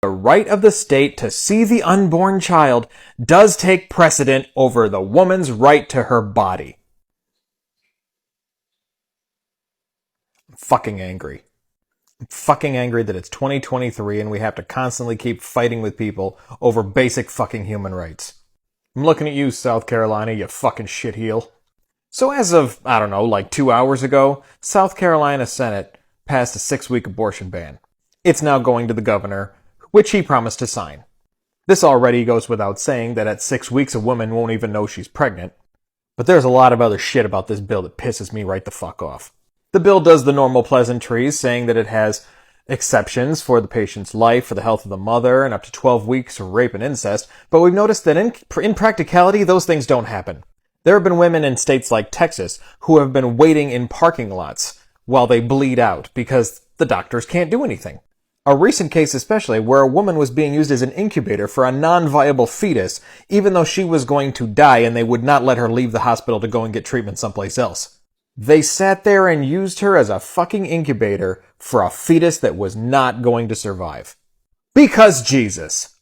The right of the state to see the unborn child does take precedent over the woman's right to her body. I'm fucking angry. I'm fucking angry that it's 2023 and we have to constantly keep fighting with people over basic fucking human rights. I'm looking at you, South Carolina, you fucking shitheel. So as of, I don't know, like 2 hours ago, South Carolina Senate passed a 6-week abortion ban. It's now going to the governor, which he promised to sign. This already goes without saying that at 6 weeks a woman won't even know she's pregnant. But there's a lot of other shit about this bill that pisses me right the fuck off. The bill does the normal pleasantries, saying that it has exceptions for the patient's life, for the health of the mother, and up to 12 weeks for rape and incest, but we've noticed that in practicality, those things don't happen. There have been women in states like Texas who have been waiting in parking lots while they bleed out because the doctors can't do anything. A recent case especially where a woman was being used as an incubator for a nonviable fetus, even though she was going to die and they would not let her leave the hospital to go and get treatment someplace else. They sat there and used her as a fucking incubator for a fetus that was not going to survive. Because Jesus.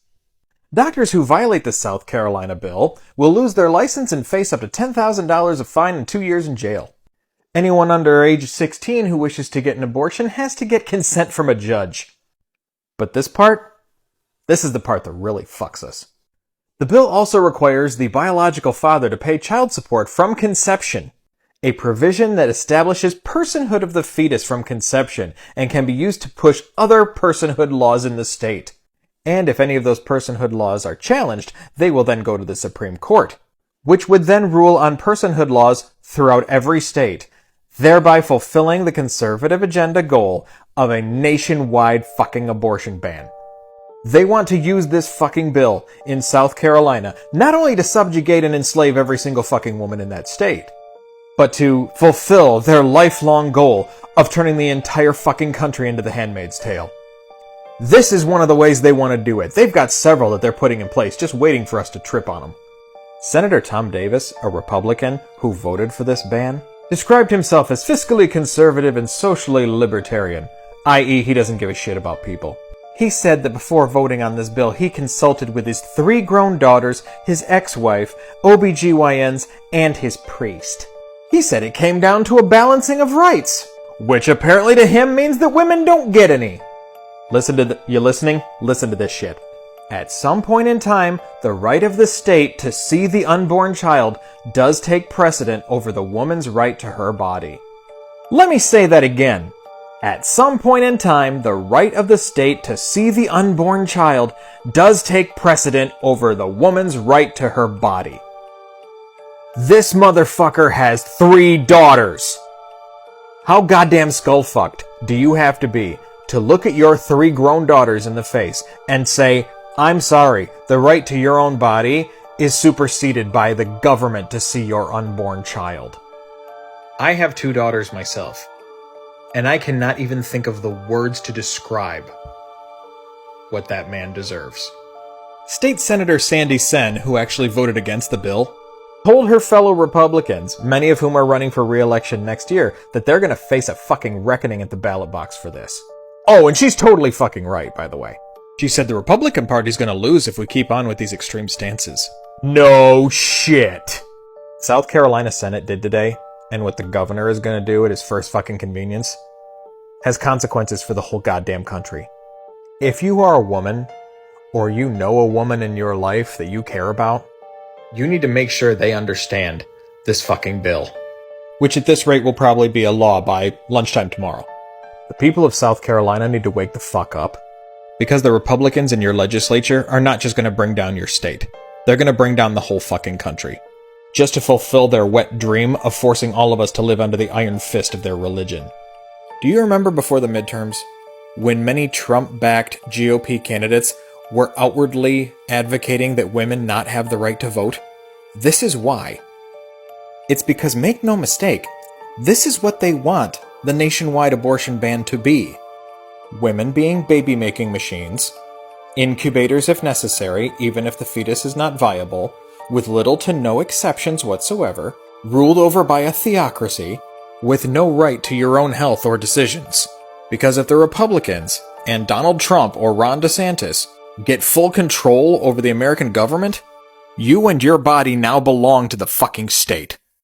Doctors who violate the South Carolina bill will lose their license and face up to $10,000 of fine and 2 years in jail. Anyone under age 16 who wishes to get an abortion has to get consent from a judge. But this is the part that really fucks us. The bill also requires the biological father to pay child support from conception, a provision that establishes personhood of the fetus from conception and can be used to push other personhood laws in the state. And if any of those personhood laws are challenged, they will then go to the Supreme Court, which would then rule on personhood laws throughout every state, thereby fulfilling the conservative agenda goal of a nationwide fucking abortion ban. They want to use this fucking bill in South Carolina not only to subjugate and enslave every single fucking woman in that state, but to fulfill their lifelong goal of turning the entire fucking country into the Handmaid's Tale. This is one of the ways they want to do it. They've got several that they're putting in place, just waiting for us to trip on them. Senator Tom Davis, a Republican who voted for this ban, described himself as fiscally conservative and socially libertarian, i.e. he doesn't give a shit about people. He said that before voting on this bill, he consulted with his 3 grown daughters, his ex-wife, OBGYNs, and his priest. He said it came down to a balancing of rights, which apparently to him means that women don't get any. You listening? Listen to this shit. At some point in time, the right of the state to see the unborn child does take precedent over the woman's right to her body. Let me say that again. At some point in time, the right of the state to see the unborn child does take precedent over the woman's right to her body. This motherfucker has 3 daughters. How goddamn skull-fucked do you have to be to look at your 3 grown daughters in the face and say, I'm sorry, the right to your own body is superseded by the government to see your unborn child? I have 2 daughters myself, and I cannot even think of the words to describe what that man deserves. State Senator Sandy Senn, who actually voted against the bill, told her fellow Republicans, many of whom are running for re-election next year, that they're going to face a fucking reckoning at the ballot box for this. Oh, and she's totally fucking right, by the way. She said the Republican Party's going to lose if we keep on with these extreme stances. No shit! South Carolina Senate did today, and what the governor is going to do at his first fucking convenience, has consequences for the whole goddamn country. If you are a woman, or you know a woman in your life that you care about, you need to make sure they understand this fucking bill. Which at this rate will probably be a law by lunchtime tomorrow. The people of South Carolina need to wake the fuck up. Because the Republicans in your legislature are not just going to bring down your state. They're going to bring down the whole fucking country. Just to fulfill their wet dream of forcing all of us to live under the iron fist of their religion. Do you remember before the midterms, when many Trump-backed GOP candidates were outwardly advocating that women not have the right to vote? This is why. It's because, make no mistake, this is what they want the nationwide abortion ban to be. Women being baby-making machines, incubators if necessary, even if the fetus is not viable, with little to no exceptions whatsoever, ruled over by a theocracy, with no right to your own health or decisions. Because if the Republicans and Donald Trump or Ron DeSantis get full control over the American government, you and your body now belong to the fucking state.